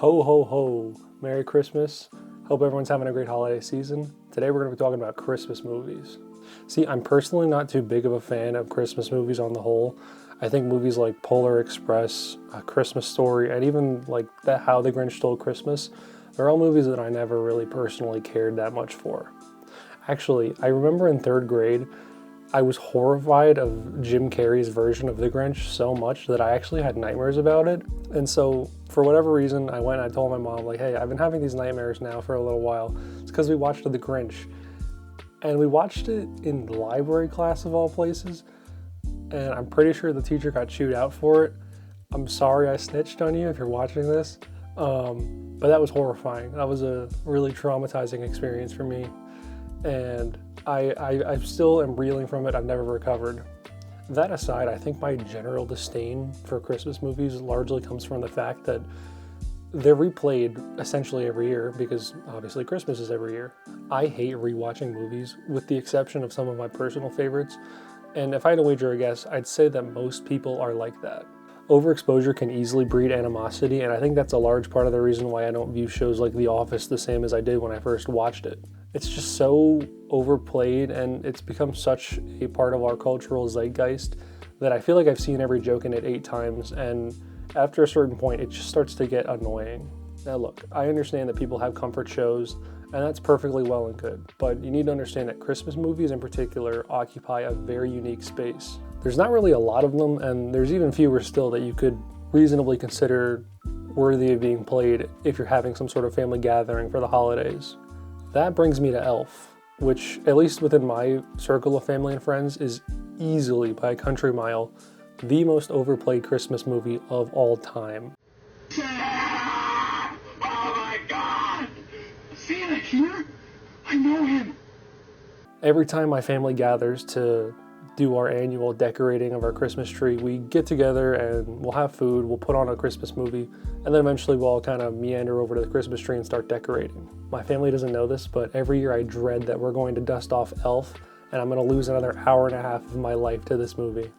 Ho, ho, ho. Merry Christmas. Hope everyone's having a great holiday season. Today we're going to be talking about Christmas movies. See, I'm personally not too big of a fan of Christmas movies on the whole. I think movies like Polar Express, A Christmas Story, and even like that How the Grinch Stole Christmas, they're all movies that I never really personally cared that much for. Actually, I remember in third grade, I was horrified of Jim Carrey's version of The Grinch so much that I actually had nightmares about it. And so, for whatever reason, I went and I told my mom, like, hey, I've been having these nightmares now for a little while. It's because we watched The Grinch. And we watched it in library class of all places. And I'm pretty sure the teacher got chewed out for it. I'm sorry I snitched on you if you're watching this. But that was horrifying. That was a really traumatizing experience for me. And I still am reeling from it. I've never recovered. That aside, I think my general disdain for Christmas movies largely comes from the fact that they're replayed essentially every year because obviously Christmas is every year. I hate rewatching movies with the exception of some of my personal favorites. And if I had to wager a guess, I'd say that most people are like that. Overexposure can easily breed animosity, and I think that's a large part of the reason why I don't view shows like The Office the same as I did when I first watched it. It's just so overplayed, and it's become such a part of our cultural zeitgeist that I feel like I've seen every joke in it 8 times, and after a certain point, it just starts to get annoying. Now look, I understand that people have comfort shows, and that's perfectly well and good, but you need to understand that Christmas movies in particular occupy a very unique space. There's not really a lot of them, and there's even fewer still that you could reasonably consider worthy of being played if you're having some sort of family gathering for the holidays. That brings me to Elf, which, at least within my circle of family and friends, is easily, by a country mile, the most overplayed Christmas movie of all time. Oh my God! Santa here? I know him. Every time my family gathers to do our annual decorating of our Christmas tree, we get together and we'll have food, we'll put on a Christmas movie, and then eventually we'll all kind of meander over to the Christmas tree and start decorating. My family doesn't know this, but every year I dread that we're going to dust off Elf and I'm going to lose another hour and a half of my life to this movie.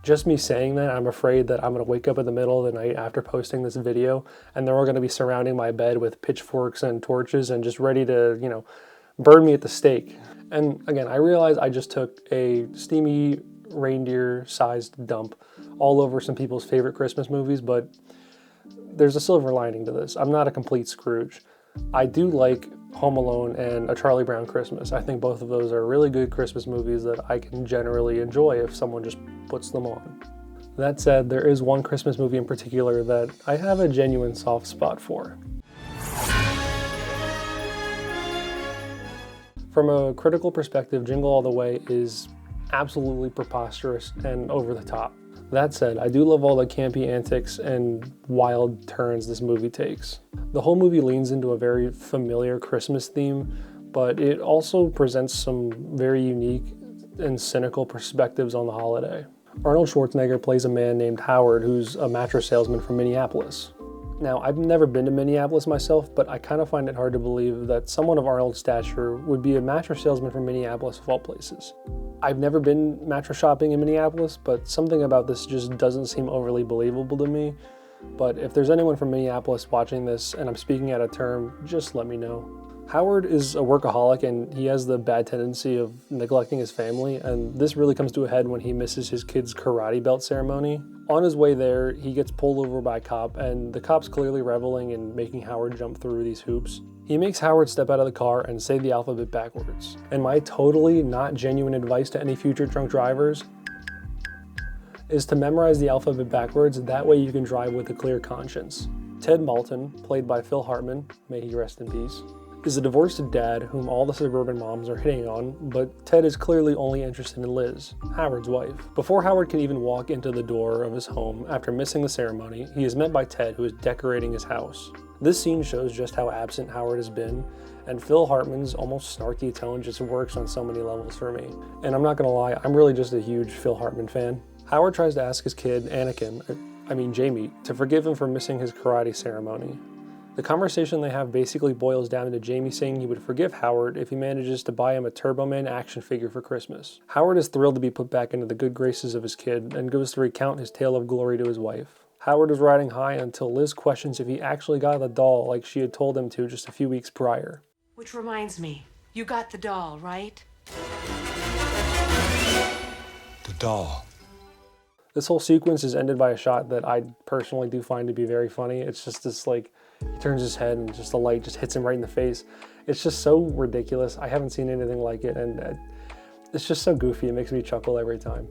Just me saying that, I'm afraid that I'm going to wake up in the middle of the night after posting this video and they're all going to be surrounding my bed with pitchforks and torches and just ready to, burn me at the stake. And again, I realize I just took a steamy reindeer-sized dump all over some people's favorite Christmas movies, but there's a silver lining to this. I'm not a complete Scrooge. I do like Home Alone and A Charlie Brown Christmas. I think both of those are really good Christmas movies that I can generally enjoy if someone just puts them on. That said, there is one Christmas movie in particular that I have a genuine soft spot for. From a critical perspective, Jingle All the Way is absolutely preposterous and over the top. That said, I do love all the campy antics and wild turns this movie takes. The whole movie leans into a very familiar Christmas theme, but it also presents some very unique and cynical perspectives on the holiday. Arnold Schwarzenegger plays a man named Howard who's a mattress salesman from Minneapolis. Now, I've never been to Minneapolis myself, but I kind of find it hard to believe that someone of Arnold's stature would be a mattress salesman from Minneapolis of all places. I've never been mattress shopping in Minneapolis, but something about this just doesn't seem overly believable to me. But if there's anyone from Minneapolis watching this and I'm speaking out of term, just let me know. Howard is a workaholic and he has the bad tendency of neglecting his family, and this really comes to a head when he misses his kid's karate belt ceremony. On his way there, he gets pulled over by a cop, and the cop's clearly reveling in making Howard jump through these hoops. He makes Howard step out of the car and say the alphabet backwards. And my totally not genuine advice to any future drunk drivers is to memorize the alphabet backwards, that way you can drive with a clear conscience. Ted Malton, played by Phil Hartman, may he rest in peace, is a divorced dad whom all the suburban moms are hitting on, but Ted is clearly only interested in Liz, Howard's wife. Before Howard can even walk into the door of his home after missing the ceremony, he is met by Ted, who is decorating his house. This scene shows just how absent Howard has been, and Phil Hartman's almost snarky tone just works on so many levels for me. And I'm not gonna lie, I'm really just a huge Phil Hartman fan. Howard tries to ask his kid, Jamie, to forgive him for missing his karate ceremony. The conversation they have basically boils down to Jamie saying he would forgive Howard if he manages to buy him a Turbo Man action figure for Christmas. Howard is thrilled to be put back into the good graces of his kid and goes to recount his tale of glory to his wife. Howard is riding high until Liz questions if he actually got the doll like she had told him to just a few weeks prior. Which reminds me, you got the doll, right? The doll. This whole sequence is ended by a shot that I personally do find to be very funny. It's just this, like, he turns his head and just the light just hits him right in the face. It's just so ridiculous. I haven't seen anything like it, and it's just so goofy. It makes me chuckle every time.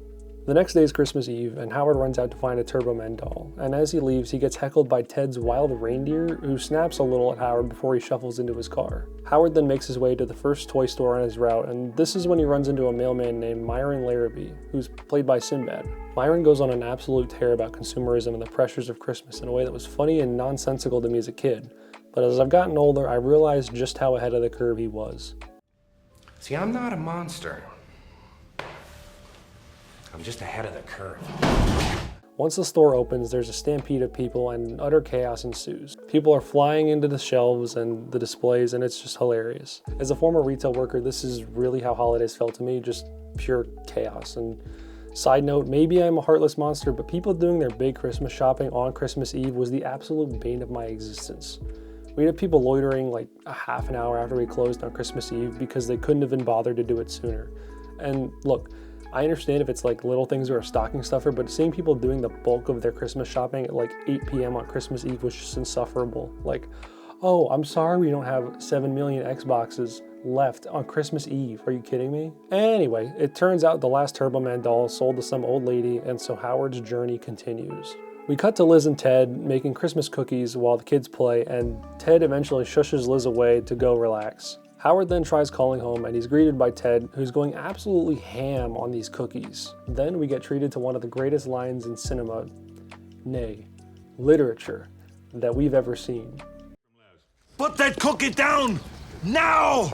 The next day is Christmas Eve, and Howard runs out to find a Turbo Man doll. And as he leaves, he gets heckled by Ted's wild reindeer, who snaps a little at Howard before he shuffles into his car. Howard then makes his way to the first toy store on his route, and this is when he runs into a mailman named Myron Larrabee, who's played by Sinbad. Myron goes on an absolute tear about consumerism and the pressures of Christmas in a way that was funny and nonsensical to me as a kid. But as I've gotten older, I realized just how ahead of the curve he was. See, I'm not a monster. I'm just ahead of the curve. Once the store opens, there's a stampede of people and utter chaos ensues. People are flying into the shelves and the displays, and it's just hilarious. As a former retail worker, this is really how holidays felt to me, just pure chaos. And side note, maybe I'm a heartless monster, but people doing their big Christmas shopping on Christmas Eve was the absolute bane of my existence. We'd have people loitering like a half an hour after we closed on Christmas Eve because they couldn't have been bothered to do it sooner. And look, I understand if it's like little things or a stocking stuffer, but seeing people doing the bulk of their Christmas shopping at like 8 p.m. on Christmas Eve was just insufferable. Like, oh, I'm sorry we don't have 7 million Xboxes left on Christmas Eve. Are you kidding me? Anyway, it turns out the last Turbo Man doll sold to some old lady, and so Howard's journey continues. We cut to Liz and Ted making Christmas cookies while the kids play, and Ted eventually shushes Liz away to go relax. Howard then tries calling home, and he's greeted by Ted, who's going absolutely ham on these cookies. Then we get treated to one of the greatest lines in cinema, nay, literature, that we've ever seen. Put that cookie down! Now!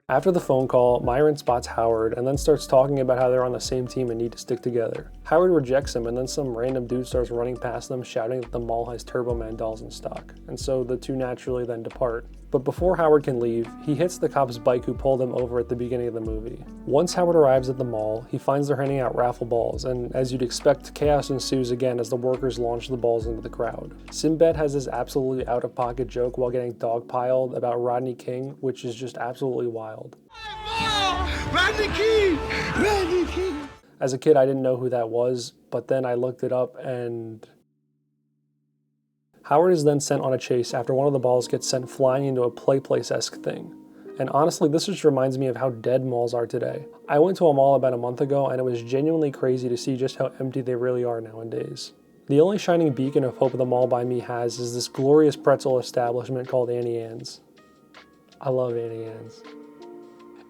After the phone call, Myron spots Howard and then starts talking about how they're on the same team and need to stick together. Howard rejects him, and then some random dude starts running past them shouting that the mall has Turbo Man dolls in stock, and so the two naturally then depart. But before Howard can leave, he hits the cop's bike who pulled him over at the beginning of the movie. Once Howard arrives at the mall, he finds they're handing out raffle balls, and as you'd expect, chaos ensues again as the workers launch the balls into the crowd. Sinbad has this absolutely out-of-pocket joke while getting dogpiled about Rodney King, which is just absolutely wild. Rodney King! Rodney King! As a kid, I didn't know who that was, but then I looked it up and... Howard is then sent on a chase after one of the balls gets sent flying into a Play Place-esque thing. And honestly, this just reminds me of how dead malls are today. I went to a mall about a month ago, and it was genuinely crazy to see just how empty they really are nowadays. The only shining beacon of hope the mall by me has is this glorious pretzel establishment called Annie Ann's. I love Annie Ann's.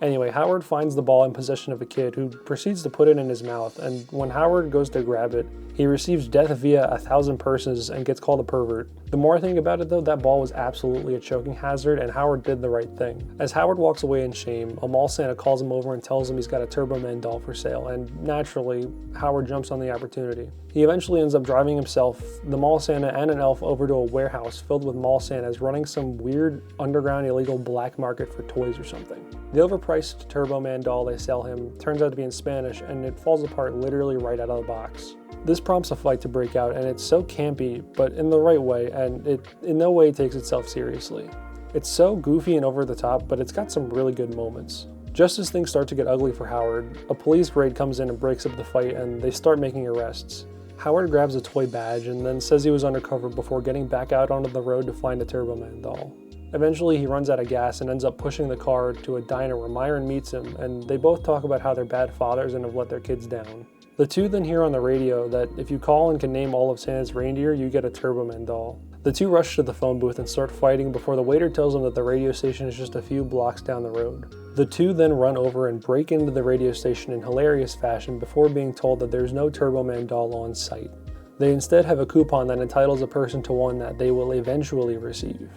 Anyway, Howard finds the ball in possession of a kid who proceeds to put it in his mouth, and when Howard goes to grab it, he receives death via 1,000 purses and gets called a pervert. The more I think about it though, that ball was absolutely a choking hazard, and Howard did the right thing. As Howard walks away in shame, a mall Santa calls him over and tells him he's got a Turbo Man doll for sale, and naturally, Howard jumps on the opportunity. He eventually ends up driving himself, the mall Santa, and an elf over to a warehouse filled with mall Santas running some weird underground illegal black market for toys or something. The overpriced Turbo Man doll they sell him turns out to be in Spanish, and it falls apart literally right out of the box. This prompts a fight to break out, and it's so campy, but in the right way, and it in no way takes itself seriously. It's so goofy and over the top, but it's got some really good moments. Just as things start to get ugly for Howard, a police raid comes in and breaks up the fight, and they start making arrests. Howard grabs a toy badge and then says he was undercover before getting back out onto the road to find a Turbo Man doll. Eventually, he runs out of gas and ends up pushing the car to a diner where Myron meets him, and they both talk about how they're bad fathers and have let their kids down. The two then hear on the radio that if you call and can name all of Santa's reindeer, you get a Turbo Man doll. The two rush to the phone booth and start fighting before the waiter tells them that the radio station is just a few blocks down the road. The two then run over and break into the radio station in hilarious fashion before being told that there's no Turbo Man doll on site. They instead have a coupon that entitles a person to one that they will eventually receive.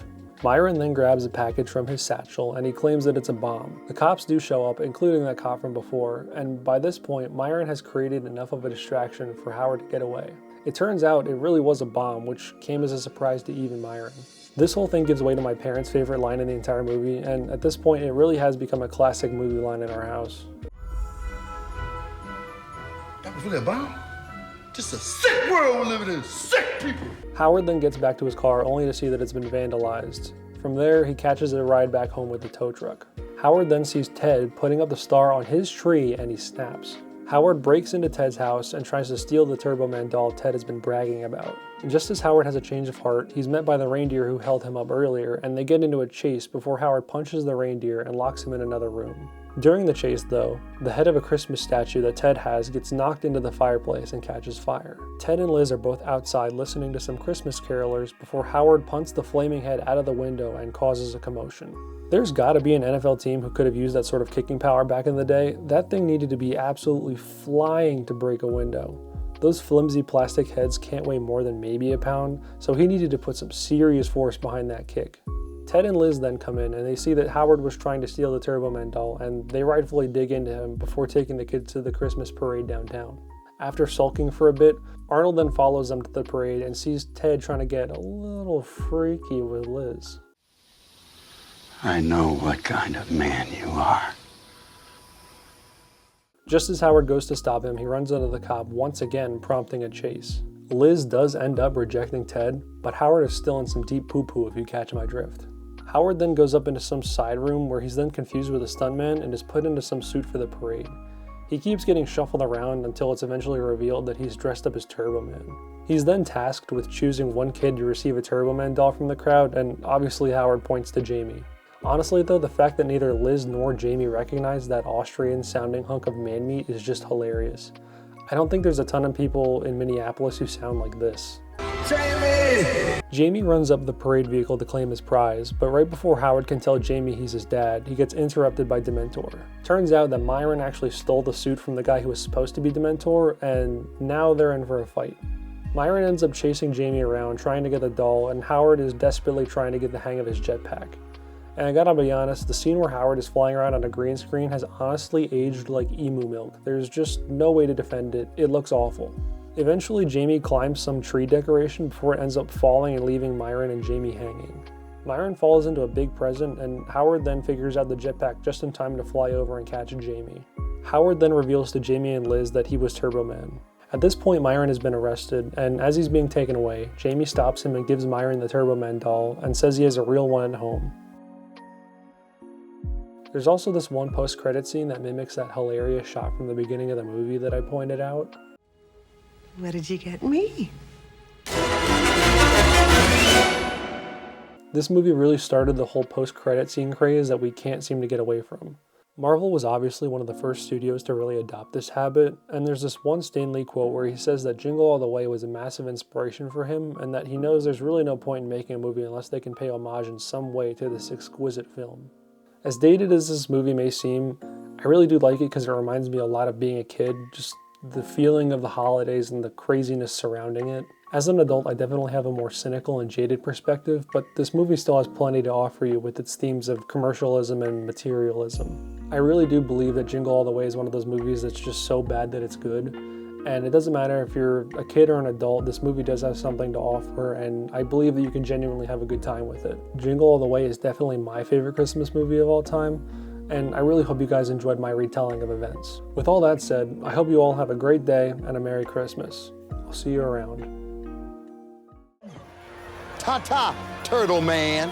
Myron then grabs a package from his satchel and he claims that it's a bomb. The cops do show up, including that cop from before, and by this point, Myron has created enough of a distraction for Howard to get away. It turns out it really was a bomb, which came as a surprise to even Myron. This whole thing gives way to my parents' favorite line in the entire movie, and at this point it really has become a classic movie line in our house. That was really a bomb? It's a sick world we're living in. Sick people. Howard then gets back to his car only to see that it's been vandalized. From there, he catches a ride back home with the tow truck. Howard then sees Ted putting up the star on his tree and he snaps. Howard breaks into Ted's house and tries to steal the Turbo Man doll Ted has been bragging about. And just as Howard has a change of heart, he's met by the reindeer who held him up earlier, and they get into a chase before Howard punches the reindeer and locks him in another room. During the chase, though, the head of a Christmas statue that Ted has gets knocked into the fireplace and catches fire. Ted and Liz are both outside listening to some Christmas carolers before Howard punts the flaming head out of the window and causes a commotion. There's gotta be an NFL team who could have used that sort of kicking power back in the day. That thing needed to be absolutely flying to break a window. Those flimsy plastic heads can't weigh more than maybe a pound, so he needed to put some serious force behind that kick. Ted and Liz then come in and they see that Howard was trying to steal the Turbo Man doll, and they rightfully dig into him before taking the kids to the Christmas parade downtown. After sulking for a bit, Arnold then follows them to the parade and sees Ted trying to get a little freaky with Liz. I know what kind of man you are. Just as Howard goes to stop him, he runs into the cop once again, prompting a chase. Liz does end up rejecting Ted, but Howard is still in some deep poo-poo if you catch my drift. Howard then goes up into some side room where he's then confused with a stuntman and is put into some suit for the parade. He keeps getting shuffled around until it's eventually revealed that he's dressed up as Turbo Man. He's then tasked with choosing one kid to receive a Turbo Man doll from the crowd, and obviously Howard points to Jamie. Honestly though, the fact that neither Liz nor Jamie recognize that Austrian-sounding hunk of man meat is just hilarious. I don't think there's a ton of people in Minneapolis who sound like this. Jamie! Jamie runs up the parade vehicle to claim his prize, but right before Howard can tell Jamie he's his dad, he gets interrupted by Dementor. Turns out that Myron actually stole the suit from the guy who was supposed to be Dementor, and now they're in for a fight. Myron ends up chasing Jamie around, trying to get the doll, and Howard is desperately trying to get the hang of his jetpack. And I gotta be honest, the scene where Howard is flying around on a green screen has honestly aged like emu milk. There's just no way to defend it. It looks awful. Eventually, Jamie climbs some tree decoration before it ends up falling and leaving Myron and Jamie hanging. Myron falls into a big present, and Howard then figures out the jetpack just in time to fly over and catch Jamie. Howard then reveals to Jamie and Liz that he was Turbo Man. At this point, Myron has been arrested, and as he's being taken away, Jamie stops him and gives Myron the Turbo Man doll and says he has a real one at home. There's also this one post-credit scene that mimics that hilarious shot from the beginning of the movie that I pointed out. What did you get me? This movie really started the whole post-credit scene craze that we can't seem to get away from. Marvel was obviously one of the first studios to really adopt this habit, and there's this one Stan Lee quote where he says that Jingle All the Way was a massive inspiration for him, and that he knows there's really no point in making a movie unless they can pay homage in some way to this exquisite film. As dated as this movie may seem, I really do like it because it reminds me a lot of being a kid, just the feeling of the holidays and the craziness surrounding it. As an adult, I definitely have a more cynical and jaded perspective, but this movie still has plenty to offer you with its themes of commercialism and materialism. I really do believe that Jingle All the Way is one of those movies that's just so bad that it's good. And it doesn't matter if you're a kid or an adult, this movie does have something to offer, and I believe that you can genuinely have a good time with it. Jingle All the Way is definitely my favorite Christmas movie of all time, and I really hope you guys enjoyed my retelling of events. With all that said, I hope you all have a great day and a Merry Christmas. I'll see you around. Ta-ta, Turtle Man.